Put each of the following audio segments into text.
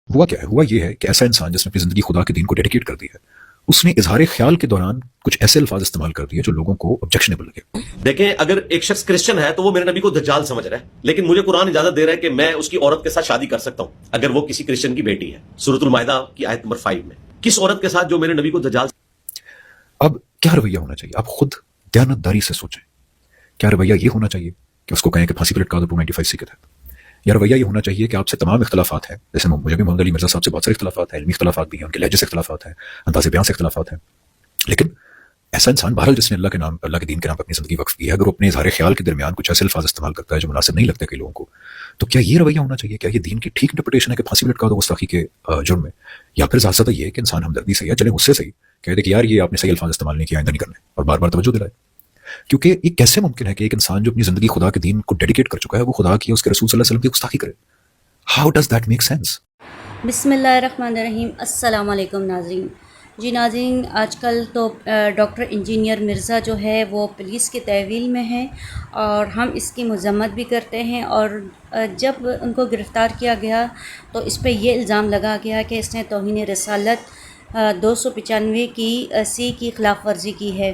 ہوا کیا ہے؟ ہوا یہ ہے کہ ایسا انسان جس نے اپنی زندگی خدا کے دین کو ڈیڈیکیٹ کر دی ہے، اس نے اظہار خیال کے دوران کچھ ایسے الفاظ استعمال کر دیے جو لوگوں کو آبجیکشنیبل لگے۔ دیکھیں، اگر ایک شخص کرسچن ہے تو وہ میرے نبی کو دجال سمجھ رہا ہے، لیکن مجھے قرآن اجازت دے رہا ہے کہ میں اس کی عورت کے ساتھ شادی کر سکتا ہوں اگر وہ کسی کرسچن کی بیٹی ہے۔ سورۃ المائدہ کی آیت نمبر 5 میں کس عورت کے ساتھ جو میرے نبی کو دجال۔ اب کیا رویہ ہونا چاہیے؟ آپ خود دیانتداری سے سوچیں۔ کیا رویہ یہ ہونا چاہیے کہ اس کو کہیں کہ پھانسی پہ لٹکا دو 295 سی کے تحت؟ یا رویہ یہ ہونا چاہیے کہ آپ سے تمام اختلافات ہیں، جیسے مجھے بھی محمد علی مرزا صاحب سے بہت سارے اختلافات ہیں، علمی اختلافات بھی ہیں، ان کے لہجے سے اختلافات ہیں، انداز بیان سے اختلافات ہیں، لیکن ایسا انسان بہرحال جس نے اللہ کے نام، اللہ کے دین کے نام پر اپنی زندگی وقف کی ہے، اگر وہ اپنے اظہار خیال کے درمیان کچھ ایسے الفاظ استعمال کرتا ہے جو مناسب نہیں لگتے کئی لوگوں کو، تو کیا یہ رویہ ہونا چاہیے؟ کیا یہ دین کی ٹھیک انٹرپریٹیشن ہے کہ پھانسی پہ لٹکا دو گستاخی کے جرم میں؟ یا پھر زیادہ یہ ہے کہ انسان ہمدردی سے یا چلے غصے سے ہی کہہ دے کہ یار یہ آپ نے صحیح الفاظ استعمال نہیں کیا، آئندہ نہیں کرنے، اور بار بار توجہ دلائے؟ کیونکہ یہ کیسے ممکن ہے کہ ایک انسان جو اپنی زندگی خدا کے دین کو ڈیڈیکیٹ کر چکا ہے وہ خدا کی، اس کے رسول صلی اللہ علیہ وسلم کی گستاخی کرے؟ How does that make sense? بسم اللہ الرحمن الرحیم۔ السلام علیکم ناظرین۔ جی ناظرین، آج کل تو ڈاکٹر انجینئر مرزا جو ہے وہ پولیس کے تحویل میں ہے، اور ہم اس کی مذمت بھی کرتے ہیں، اور جب ان کو گرفتار کیا گیا تو اس پہ یہ الزام لگا گیا کہ اس نے توہین رسالت 295 کی سی کی خلاف ورزی کی ہے۔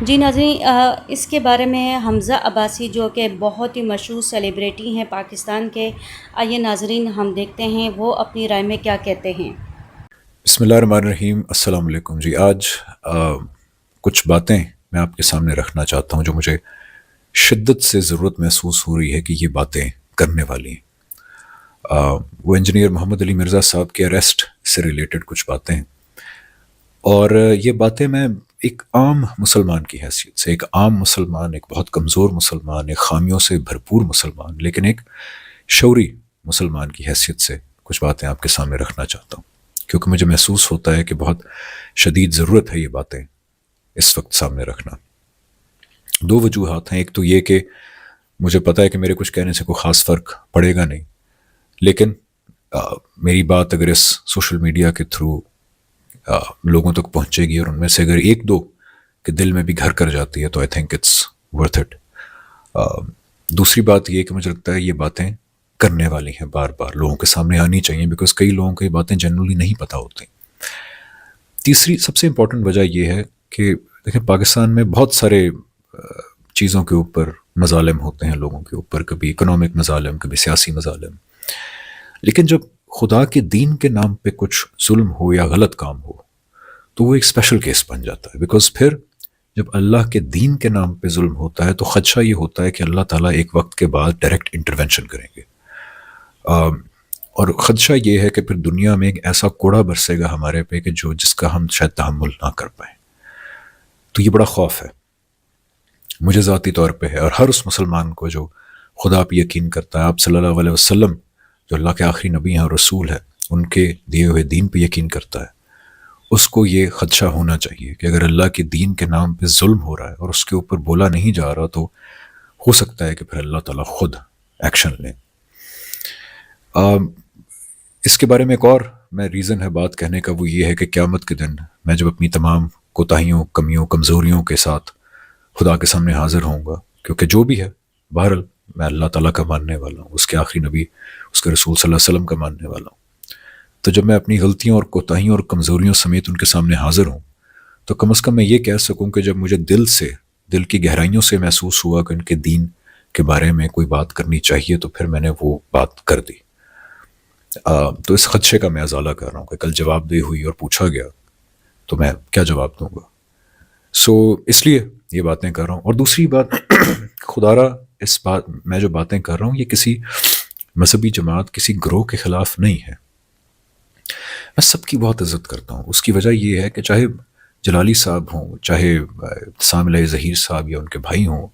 جی ناظرین، اس کے بارے میں حمزہ عباسی جو کہ بہت ہی مشہور سیلیبریٹی ہیں پاکستان کے، آئیے ناظرین ہم دیکھتے ہیں وہ اپنی رائے میں کیا کہتے ہیں۔ بسم اللہ الرحمن الرحیم۔ السلام علیکم۔ جی آج کچھ باتیں میں آپ کے سامنے رکھنا چاہتا ہوں جو مجھے شدت سے ضرورت محسوس ہو رہی ہے کہ یہ باتیں کرنے والی ہیں۔ وہ انجینئر محمد علی مرزا صاحب کے اریسٹ سے ریلیٹڈ کچھ باتیں ہیں، اور یہ باتیں میں ایک عام مسلمان کی حیثیت سے، ایک عام مسلمان، ایک بہت کمزور مسلمان، ایک خامیوں سے بھرپور مسلمان لیکن ایک شعوری مسلمان کی حیثیت سے کچھ باتیں آپ کے سامنے رکھنا چاہتا ہوں، کیونکہ مجھے محسوس ہوتا ہے کہ بہت شدید ضرورت ہے یہ باتیں اس وقت سامنے رکھنا۔ دو وجوہات ہیں۔ ایک تو یہ کہ مجھے پتہ ہے کہ میرے کچھ کہنے سے کوئی خاص فرق پڑے گا نہیں، لیکن میری بات اگر اس سوشل میڈیا کے تھرو لوگوں تک پہنچے گی اور ان میں سے اگر ایک دو کے دل میں بھی گھر کر جاتی ہے تو I think it's worth it. دوسری بات یہ کہ مجھے لگتا ہے یہ باتیں کرنے والی ہیں، بار بار لوگوں کے سامنے آنی چاہیے، بیکاز کئی لوگوں کو یہ باتیں جنرلی نہیں پتہ ہوتی۔ تیسری سب سے امپورٹنٹ وجہ یہ ہے کہ دیکھیں پاکستان میں بہت سارے چیزوں کے اوپر مظالم ہوتے ہیں لوگوں کے اوپر، کبھی اکنامک مظالم، کبھی سیاسی مظالم، لیکن جب خدا کے دین کے نام پہ کچھ ظلم ہو یا غلط کام ہو تو وہ ایک اسپیشل کیس بن جاتا ہے، بیکاز پھر جب اللہ کے دین کے نام پہ ظلم ہوتا ہے تو خدشہ یہ ہوتا ہے کہ اللہ تعالیٰ ایک وقت کے بعد ڈائریکٹ انٹرونشن کریں گے، اور خدشہ یہ ہے کہ پھر دنیا میں ایک ایسا کوڑا برسے گا ہمارے پہ کہ جس کا ہم شاید تحمل نہ کر پائیں۔ تو یہ بڑا خوف ہے، مجھے ذاتی طور پہ ہے، اور ہر اس مسلمان کو جو خدا پہ یقین کرتا ہے، آپ صلی اللہ علیہ وسلم جو اللہ کے آخری نبی ہیں اور رسول ہے، ان کے دیے ہوئے دین پہ یقین کرتا ہے، اس کو یہ خدشہ ہونا چاہیے کہ اگر اللہ کے دین کے نام پہ ظلم ہو رہا ہے اور اس کے اوپر بولا نہیں جا رہا تو ہو سکتا ہے کہ پھر اللہ تعالیٰ خود ایکشن لیں۔ اس کے بارے میں ایک اور میں ریزن ہے بات کہنے کا، وہ یہ ہے کہ قیامت کے دن میں جب اپنی تمام کوتاہیوں، کمیوں، کمزوریوں کے ساتھ خدا کے سامنے حاضر ہوں گا، کیونکہ جو بھی ہے بہرحال میں اللہ تعالیٰ کا ماننے والا ہوں، اس کے آخری نبی، اس کے رسول صلی اللہ علیہ وسلم کا ماننے والا ہوں، تو جب میں اپنی غلطیوں اور کوتاہیوں اور کمزوریوں سمیت ان کے سامنے حاضر ہوں تو کم از کم میں یہ کہہ سکوں کہ جب مجھے دل کی گہرائیوں سے محسوس ہوا کہ ان کے دین کے بارے میں کوئی بات کرنی چاہیے تو پھر میں نے وہ بات کر دی۔ تو اس خدشے کا میں ازالہ کر رہا ہوں کہ کل جواب دہی ہوئی اور پوچھا گیا تو میں کیا جواب دوں گا۔ اس لیے یہ باتیں کر رہا ہوں۔ اور دوسری بات، خدا را اس بات میں جو باتیں کر رہا ہوں یہ کسی مذہبی جماعت، کسی گروہ کے خلاف نہیں ہے، میں سب کی بہت عزت کرتا ہوں۔ اس کی وجہ یہ ہے کہ چاہے جلالی صاحب ہوں، چاہے سامع ظہیر صاحب یا ان کے بھائی ہوں،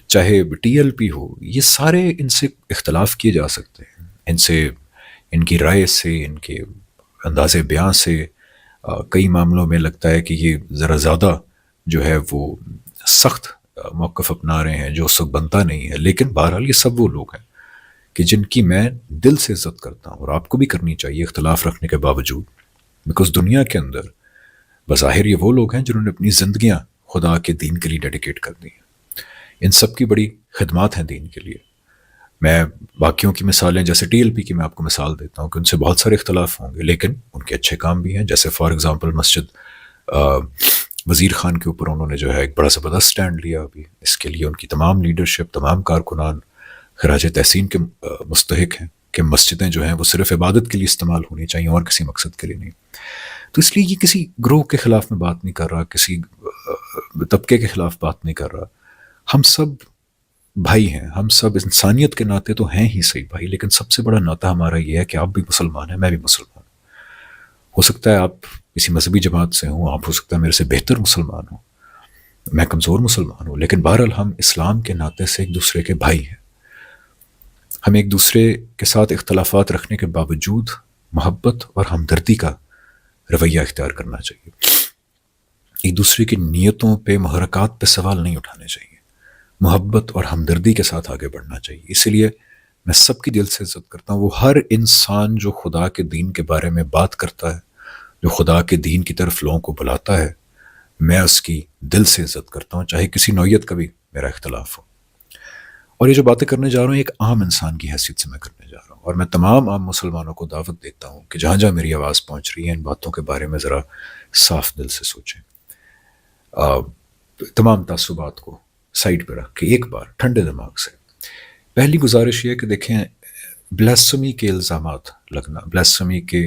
چاہے ٹی ایل پی ہو، یہ سارے ان سے اختلاف کیے جا سکتے ہیں، ان سے، ان کی رائے سے، ان کے انداز بیان سے کئی معاملوں میں لگتا ہے کہ یہ ذرا زیادہ جو ہے وہ سخت موقف اپنا رہے ہیں جو اس وقت بنتا نہیں ہے، لیکن بہرحال یہ سب وہ لوگ ہیں کہ جن کی میں دل سے عزت کرتا ہوں، اور آپ کو بھی کرنی چاہیے اختلاف رکھنے کے باوجود، بیکاز دنیا کے اندر بظاہر یہ وہ لوگ ہیں جنہوں نے اپنی زندگیاں خدا کے دین کے لیے ڈیڈیکیٹ کر دی ہیں، ان سب کی بڑی خدمات ہیں دین کے لیے۔ میں باقیوں کی مثالیں جیسے ٹی ایل پی کی میں آپ کو مثال دیتا ہوں کہ ان سے بہت سارے اختلاف ہوں گے، لیکن ان کے اچھے کام بھی ہیں. جیسے فار ایگزامپل مسجد وزیر خان کے اوپر انہوں نے جو ہے ایک بڑا زبردست سٹینڈ لیا. ابھی اس کے لیے ان کی تمام لیڈرشپ، تمام کارکنان خراج تحسین کے مستحق ہیں کہ مسجدیں جو ہیں وہ صرف عبادت کے لیے استعمال ہونی چاہیے اور کسی مقصد کے لیے نہیں. تو اس لیے یہ کسی گروہ کے خلاف میں بات نہیں کر رہا، کسی طبقے کے خلاف بات نہیں کر رہا. ہم سب بھائی ہیں، ہم سب انسانیت کے ناطے تو ہیں ہی صحیح بھائی، لیکن سب سے بڑا ناطہ ہمارا یہ ہے کہ آپ بھی مسلمان ہیں، میں بھی مسلمان ہوں. ہو سکتا ہے آپ کسی مذہبی جماعت سے ہوں، آپ ہو سکتا ہے میرے سے بہتر مسلمان ہوں، میں کمزور مسلمان ہوں، لیکن بہرحال ہم اسلام کے ناطے سے ایک دوسرے کے بھائی ہیں. ہم ایک دوسرے کے ساتھ اختلافات رکھنے کے باوجود محبت اور ہمدردی کا رویہ اختیار کرنا چاہیے. ایک دوسرے کی نیتوں پہ، محرکات پہ سوال نہیں اٹھانے چاہیے، محبت اور ہمدردی کے ساتھ آگے بڑھنا چاہیے. اسی لیے میں سب کی دل سے عزت کرتا ہوں. وہ ہر انسان جو خدا کے دین کے بارے میں بات کرتا ہے، جو خدا کے دین کی طرف لوگوں کو بلاتا ہے، میں اس کی دل سے عزت کرتا ہوں، چاہے کسی نوعیت کا بھی میرا اختلاف ہو. اور یہ جو باتیں کرنے جا رہا ہوں ایک عام انسان کی حیثیت سے میں کرنے جا رہا ہوں، اور میں تمام عام مسلمانوں کو دعوت دیتا ہوں کہ جہاں جہاں میری آواز پہنچ رہی ہے ان باتوں کے بارے میں ذرا صاف دل سے سوچیں. تمام تعصبات کو سائڈ پہ رکھ کے ایک بار ٹھنڈے دماغ سے پہلی گزارش یہ ہے کہ دیکھیں، بلاسفمی کے الزامات لگنا، بلاسفمی کے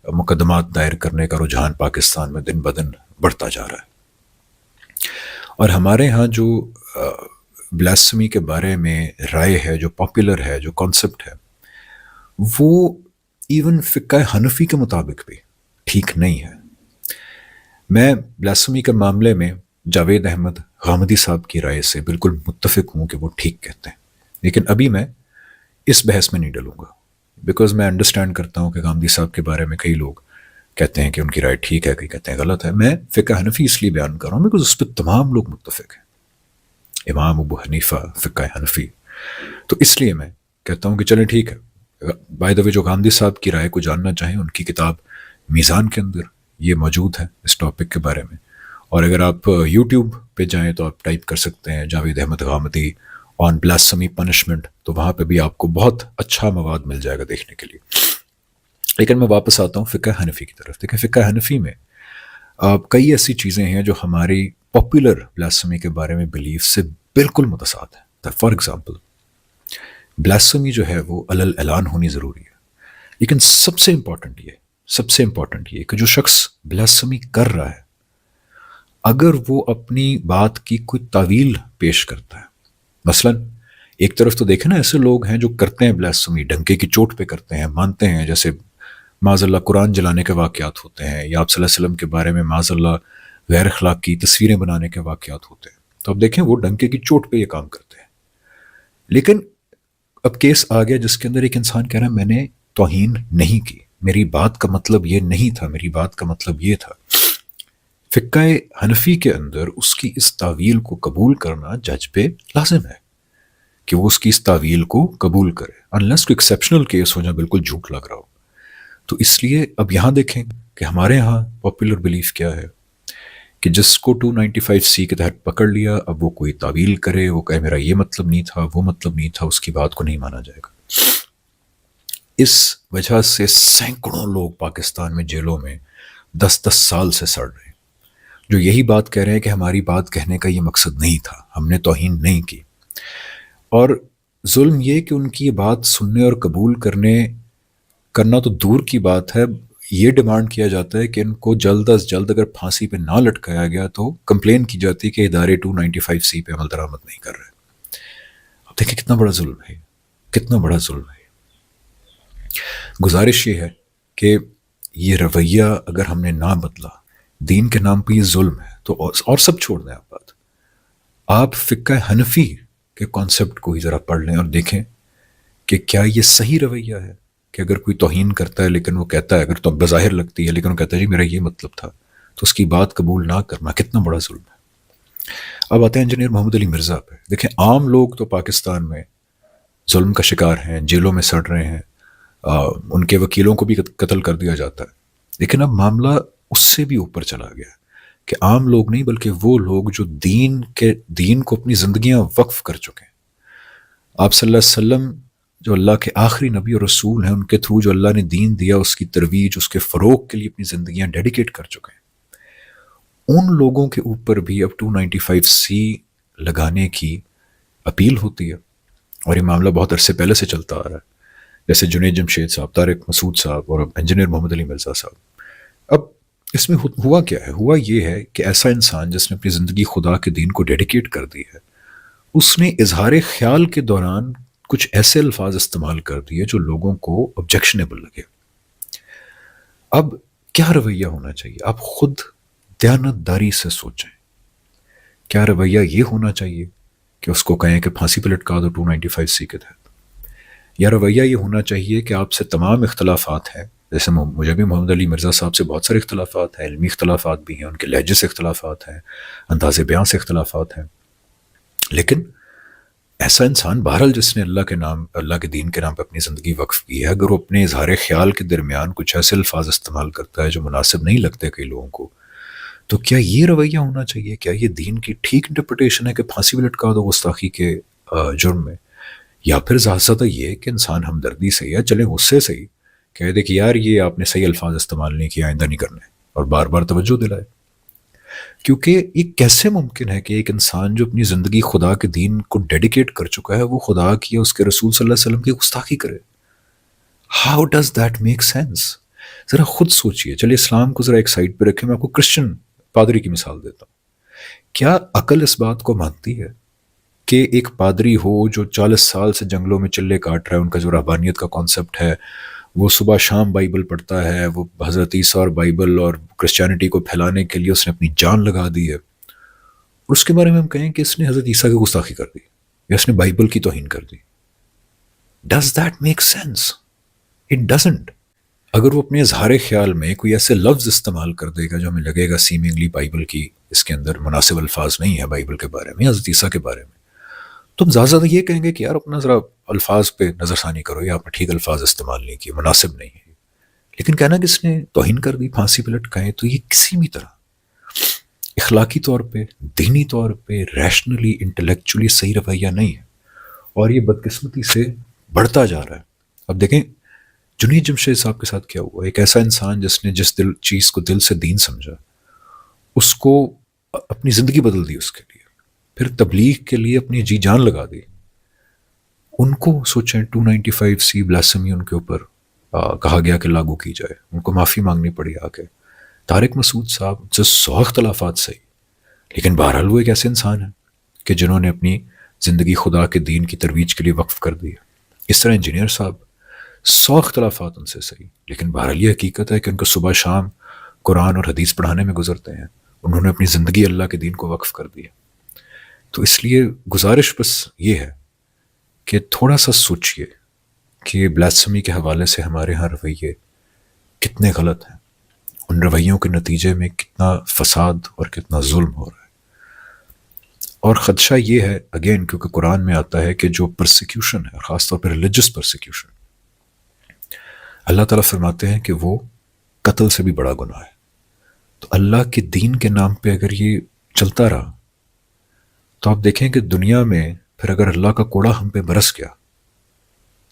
مقدمات دائر کرنے کا رجحان پاکستان میں دن بدن بڑھتا جا رہا ہے. اور ہمارے ہاں جو بلاسفمی کے بارے میں رائے ہے، جو پاپولر ہے، جو کانسیپٹ ہے، وہ ایون فقہ حنفی کے مطابق بھی ٹھیک نہیں ہے. میں بلاسفمی کے معاملے میں جاوید احمد غامدی صاحب کی رائے سے بالکل متفق ہوں کہ وہ ٹھیک کہتے ہیں، لیکن ابھی میں اس بحث میں نہیں ڈلوں گا، بیکاز میں انڈرسٹینڈ کرتا ہوں کہ غامدی صاحب کے بارے میں کئی لوگ کہتے ہیں کہ ان کی رائے ٹھیک ہے، کئی کہتے ہیں غلط ہے. میں فقہ حنفی اس لیے بیان کر رہا ہوں بیکاز اس پہ تمام لوگ متفق ہیں، امام ابو حنیفہ فقہ حنفی. تو اس لیے میں کہتا ہوں کہ چلیں ٹھیک ہے. بائی دا وے جو غامدی صاحب کی رائے کو جاننا چاہیں، ان کی کتاب میزان کے اندر یہ موجود ہے اس ٹاپک کے بارے میں. اور اگر آپ یوٹیوب پہ جائیں تو آپ ٹائپ کر سکتے ہیں جاوید احمد غامدی آن بلاسفمی پنشمنٹ، تو وہاں پہ بھی آپ کو بہت اچھا مواد مل جائے گا دیکھنے کے لیے. لیکن میں واپس آتا ہوں فقہ حنفی کی طرف. دیکھیں، فقہ حنفی میں کئی ایسی چیزیں ہیں جو ہماری پاپولر بلاسفمی کے بارے میں بلیف سے بالکل متصاد ہے. فار ایگزامپل، بلاسفمی جو ہے وہ علل اعلان ہونی ضروری ہے، لیکن سب سے امپورٹنٹ یہ کہ جو شخص بلاسفمی کر رہا ہے، اگر وہ اپنی بات کی کوئی تعویل پیش کرتا ہے، مثلا ایک طرف تو دیکھیں نا ایسے لوگ ہیں جو کرتے ہیں بلاسفمی، ڈنکے کی چوٹ پہ کرتے ہیں، مانتے ہیں، جیسے معاذ اللہ قرآن جلانے کے واقعات ہوتے ہیں، یا آپ صلی اللہ علیہ وسلم کے بارے میں معاذ اللہ غیر اخلاقی تصویریں بنانے کے واقعات ہوتے ہیں. تو اب دیکھیں وہ ڈنکے کی چوٹ پہ یہ کام کرتے ہیں. لیکن اب کیس آ گیا جس کے اندر ایک انسان کہہ رہا ہے میں نے توہین نہیں کی، میری بات کا مطلب یہ نہیں تھا، میری بات کا مطلب یہ تھا. فقہ حنفی کے اندر اس کی اس تعویل کو قبول کرنا جج پہ لازم ہے کہ وہ اس کی اس تعویل کو قبول کرے، انلیس کوئی ایکسیپشنل کیس ہو جہاں بالکل جھوٹ لگ رہا ہو. تو اس لیے اب یہاں دیکھیں کہ ہمارے ہاں پاپولر بلیف کیا ہے کہ جس کو 295C کے تحت پکڑ لیا، اب وہ کوئی تعویل کرے، وہ کہے میرا یہ مطلب نہیں تھا، وہ مطلب نہیں تھا، اس کی بات کو نہیں مانا جائے گا. اس وجہ سے سینکڑوں لوگ پاکستان میں جیلوں میں 10 سال سے سڑ رہے ہیں، جو یہی بات کہہ رہے ہیں کہ ہماری بات کہنے کا یہ مقصد نہیں تھا، ہم نے توہین نہیں کی. اور ظلم یہ کہ ان کی یہ بات سننے اور قبول کرنا تو دور کی بات ہے، یہ ڈیمانڈ کیا جاتا ہے کہ ان کو جلد از جلد اگر پھانسی پہ نہ لٹکایا گیا تو کمپلین کی جاتی ہے کہ ادارے 295C پہ عمل درآمد نہیں کر رہے. اب دیکھیں کتنا بڑا ظلم ہے، کتنا بڑا ظلم ہے. گزارش یہ ہے کہ یہ رویہ اگر ہم نے نہ بدلا، دین کے نام پہ یہ ظلم ہے، تو اور سب چھوڑ دیں آپ بات. آپ فقہ حنفی کے کانسیپٹ کو ہی ذرا پڑھ لیں اور دیکھیں کہ کیا یہ صحیح رویہ ہے کہ اگر کوئی توہین کرتا ہے لیکن وہ کہتا ہے، اگر تو بظاہر لگتی ہے لیکن وہ کہتا ہے جی میرا یہ مطلب تھا، تو اس کی بات قبول نہ کرنا کتنا بڑا ظلم ہے. اب آتے ہیں انجینئر محمد علی مرزا پہ. دیکھیں عام لوگ تو پاکستان میں ظلم کا شکار ہیں، جیلوں میں سڑ رہے ہیں، ان کے وکیلوں کو بھی قتل کر دیا جاتا ہے. لیکن اب معاملہ اس سے بھی اوپر چلا گیا کہ عام لوگ نہیں بلکہ وہ لوگ جو دین کو اپنی زندگیاں وقف کر چکے ہیں، آپ صلی اللہ علیہ وسلم جو اللہ کے آخری نبی اور رسول ہیں، ان کے تھرو جو اللہ نے دین دیا، اس کی ترویج، اس کے فروغ کے لیے اپنی زندگیاں ڈیڈیکیٹ کر چکے ہیں. ان لوگوں کے اوپر بھی اب 295C لگانے کی اپیل ہوتی ہے، اور یہ معاملہ بہت عرصے پہلے سے چلتا آ رہا ہے. جیسے جنید جمشید صاحب، طارق مسعود صاحب اور انجینئر محمد علی مرزا صاحب. اب اس میں ہوا کیا ہے؟ ہوا یہ ہے کہ ایسا انسان جس نے اپنی زندگی خدا کے دین کو ڈیڈیکیٹ کر دی ہے، اس نے اظہار خیال کے دوران کچھ ایسے الفاظ استعمال کر دیے جو لوگوں کو آبجیکشنیبل لگے. اب کیا رویہ ہونا چاہیے؟ آپ خود دیانتداری سے سوچیں. کیا رویہ یہ ہونا چاہیے کہ اس کو کہیں کہ پھانسی پہ لٹکا دو 295C کے تحت؟ یا رویہ یہ ہونا چاہیے کہ آپ سے تمام اختلافات ہیں، جیسے مجھے بھی محمد علی مرزا صاحب سے بہت سارے اختلافات ہیں، علمی اختلافات بھی ہیں، ان کے لہجے سے اختلافات ہیں، انداز بیان سے اختلافات ہیں، لیکن ایسا انسان بہرحال جس نے اللہ کے دین کے نام پہ اپنی زندگی وقف کی ہے، اگر وہ اپنے اظہار خیال کے درمیان کچھ ایسے الفاظ استعمال کرتا ہے جو مناسب نہیں لگتے کئی لوگوں کو، تو کیا یہ رویہ ہونا چاہیے؟ کیا یہ دین کی ٹھیک انٹرپریٹیشن ہے کہ پھانسی پہ لٹکا دو گستاخی کے جرم میں؟ یا پھر زیادہ یہ کہ انسان ہمدردی سے یا چلیں غصے سے ہی کہہ دے کہ یار یہ آپ نے صحیح الفاظ استعمال نہیں کیا، آئندہ نہیں کرنے، اور بار بار توجہ دلائے. کیونکہ یہ کیسے ممکن ہے کہ ایک انسان جو اپنی زندگی خدا کے دین کو ڈیڈیکیٹ کر چکا ہے، وہ خدا کی اس کے رسول صلی اللہ علیہ وسلم کی گستاخی کرے؟ How does that make sense? ذرا خود سوچئے. چلیے اسلام کو ذرا ایک سائڈ پہ رکھیں، میں آپ کو کرسچن پادری کی مثال دیتا ہوں. کیا عقل اس بات کو مانتی ہے کہ ایک پادری ہو جو 40 سال سے جنگلوں میں چلے کاٹ رہا ہے، ان کا جو رہبانیت کا کانسیپٹ ہے، وہ صبح شام بائبل پڑھتا ہے، وہ حضرت عیسیٰ اور بائبل اور کرسچینٹی کو پھیلانے کے لیے اس نے اپنی جان لگا دی ہے، اور اس کے بارے میں ہم کہیں کہ اس نے حضرت عیسیٰ کی گستاخی کر دی یا اس نے بائبل کی توہین کر دی؟ Does that make sense? It doesn't. اگر وہ اپنے اظہار خیال میں کوئی ایسے لفظ استعمال کر دے گا جو ہمیں لگے گا سیمنگلی بائبل کی اس کے اندر مناسب الفاظ نہیں ہے بائبل کے بارے میں، حضرت عیسیٰ کے بارے میں، تو ہم زیادہ یہ کہیں گے کہ یار اپنا ذرا الفاظ پہ نظر ثانی کرو، یا آپ نے ٹھیک الفاظ استعمال نہیں کیے، مناسب نہیں ہے. لیکن کہنا کہ اس نے توہین کر دی، پھانسی پہ لٹکائے، تو یہ کسی بھی طرح اخلاقی طور پہ، دینی طور پہ، ریشنلی، انٹلیکچولی صحیح رویہ نہیں ہے، اور یہ بدقسمتی سے بڑھتا جا رہا ہے. اب دیکھیں جنید جمشید صاحب کے ساتھ کیا ہوا. ایک ایسا انسان جس نے جس چیز کو دل سے دین سمجھا، اس کو اپنی زندگی بدل دی اس کے لیے، پھر تبلیغ کے لیے اپنی جی جان لگا دی. ان کو سوچیں 295C بلاسمی ان کے اوپر کہا گیا کہ لاگو کی جائے، ان کو معافی مانگنی پڑی آ کے. طارق مسعود صاحب جو 100 اختلافات صحیح، لیکن بہرحال وہ ایک ایسے انسان ہیں کہ جنہوں نے اپنی زندگی خدا کے دین کی ترویج کے لیے وقف کر دی. اس طرح انجینئر صاحب 100 اختلافات ان سے صحیح، لیکن بہرحال یہ حقیقت ہے کہ ان کو صبح شام قرآن اور حدیث پڑھانے میں گزرتے ہیں. انہوں نے اپنی زندگی اللہ کے دین کو وقف کر دی. تو اس لیے گزارش بس یہ ہے کہ تھوڑا سا سوچئے کہ بلاسمی کے حوالے سے ہمارے ہاں رویے کتنے غلط ہیں، ان رویوں کے نتیجے میں کتنا فساد اور کتنا ظلم ہو رہا ہے. اور خدشہ یہ ہے اگین کیونکہ قرآن میں آتا ہے کہ جو پرسیکیوشن ہے، خاص طور پر ریلیجس پرسیکیوشن، اللہ تعالیٰ فرماتے ہیں کہ وہ قتل سے بھی بڑا گناہ ہے. تو اللہ کے دین کے نام پہ اگر یہ چلتا رہا تو آپ دیکھیں کہ دنیا میں پھر اگر اللہ کا کوڑا ہم پہ برس گیا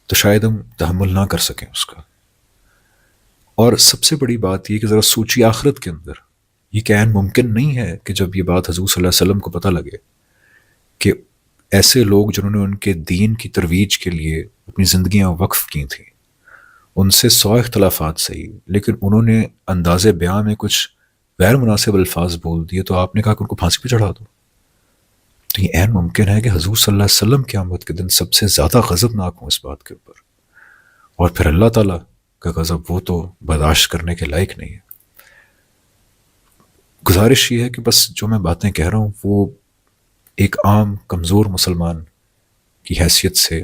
تو شاید ہم تحمل نہ کر سکیں اس کا. اور سب سے بڑی بات یہ کہ ذرا سوچی آخرت کے اندر یہ کہ عین ممکن نہیں ہے کہ جب یہ بات حضور صلی اللہ علیہ وسلم کو پتہ لگے کہ ایسے لوگ جنہوں نے ان کے دین کی ترویج کے لیے اپنی زندگیاں وقف کی تھیں، ان سے 100 اختلافات صحیح، لیکن انہوں نے انداز بیان میں کچھ غیر مناسب الفاظ بول دیے، تو آپ نے کہا کہ ان کو پھانسی پہ چڑھا دو. تو یہ عین ممکن ہے کہ حضور صلی اللہ علیہ وسلم قیامت کے دن سب سے زیادہ غضبناک ہوں اس بات کے اوپر، اور پھر اللہ تعالیٰ کا غضب وہ تو برداشت کرنے کے لائق نہیں ہے. گزارش یہ ہے کہ بس جو میں باتیں کہہ رہا ہوں وہ ایک عام کمزور مسلمان کی حیثیت سے،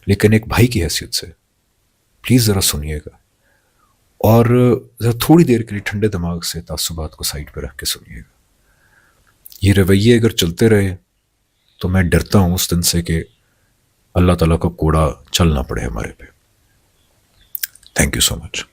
لیکن ایک بھائی کی حیثیت سے پلیز ذرا سنیے گا، اور ذرا تھوڑی دیر کے لیے ٹھنڈے دماغ سے تعصبات کو سائڈ پہ رکھ کے سنیے گا. یہ رویے اگر چلتے رہے تو میں ڈرتا ہوں اس دن سے کہ اللہ تعالیٰ کا کوڑا چلنا پڑے ہمارے پہ. Thank you so much.